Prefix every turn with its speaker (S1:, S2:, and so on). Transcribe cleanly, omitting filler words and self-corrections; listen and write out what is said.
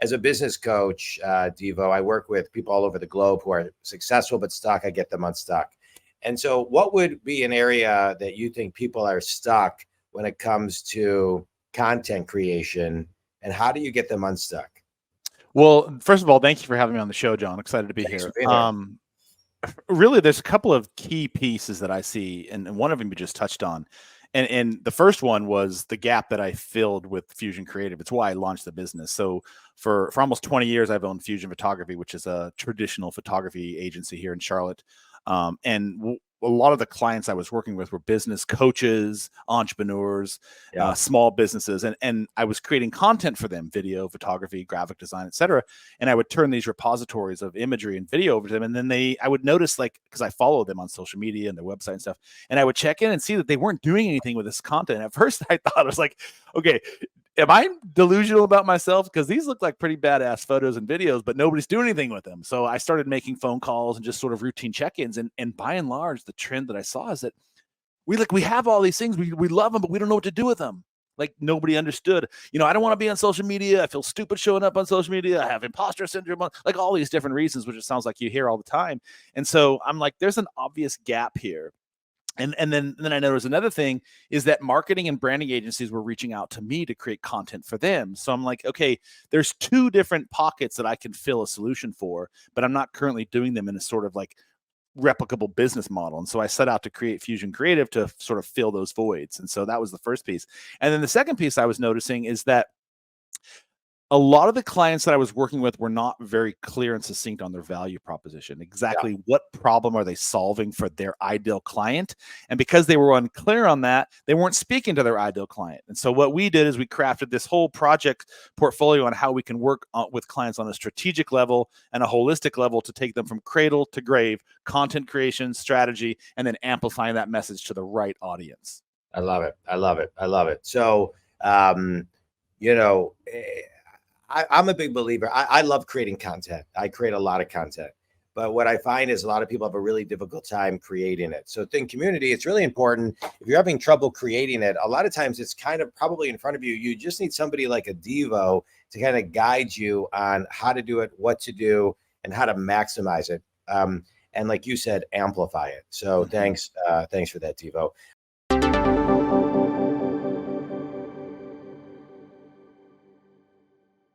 S1: as a business coach, Deevo, I work with people all over the globe who are successful but stuck. I get them unstuck. And so what would be an area that you think people are stuck when it comes to content creation, and how do you get them unstuck?
S2: Well, first of all, thank you for having me on the show, John. Excited to be
S1: Thanks
S2: here.
S1: for being here.
S2: Really, there's a couple of key pieces that I see, and one of them you just touched on. And the first one was the gap that I filled with Fusion Creative. It's why I launched the business. So for almost 20 years, I've owned Fusion Photography, which is a traditional photography agency here in Charlotte. And a lot of the clients I was working with were business coaches, entrepreneurs, small businesses. And I was creating content for them, video, photography, graphic design, et cetera. And I would turn these repositories of imagery and video over to them. And then I would notice, like, because I follow them on social media and their website and stuff, and I would check in and see that they weren't doing anything with this content. At first, I thought, I was like, okay, am I delusional about myself? Because these look like pretty badass photos and videos, but nobody's doing anything with them. So I started making phone calls and just sort of routine check-ins. And by and large, the trend that I saw is that we have all these things. We love them, but we don't know what to do with them. Like, nobody understood. I don't want to be on social media. I feel stupid showing up on social media. I have imposter syndrome, like all these different reasons, which it sounds like you hear all the time. And so I'm like, there's an obvious gap here. And then I noticed another thing is that marketing and branding agencies were reaching out to me to create content for them. So I'm like, okay, there's two different pockets that I can fill a solution for, but I'm not currently doing them in a sort of like replicable business model. And so I set out to create Fusion Creative to sort of fill those voids. And so that was the first piece. And then the second piece I was noticing is that a lot of the clients that I was working with were not very clear and succinct on their value proposition. Exactly what problem are they solving for their ideal client? And because they were unclear on that, they weren't speaking to their ideal client. And so what we did is we crafted this whole project portfolio on how we can work with clients on a strategic level and a holistic level to take them from cradle to grave, content creation, strategy, and then amplifying that message to the right audience.
S1: I love it. I love it. I love it. So, I'm a big believer. I love creating content. I create a lot of content. But what I find is a lot of people have a really difficult time creating it. So in community, it's really important. If you're having trouble creating it, a lot of times it's kind of probably in front of you. You just need somebody like a Deevo to kind of guide you on how to do it, what to do, and how to maximize it. And like you said, amplify it. So thanks for that, Deevo.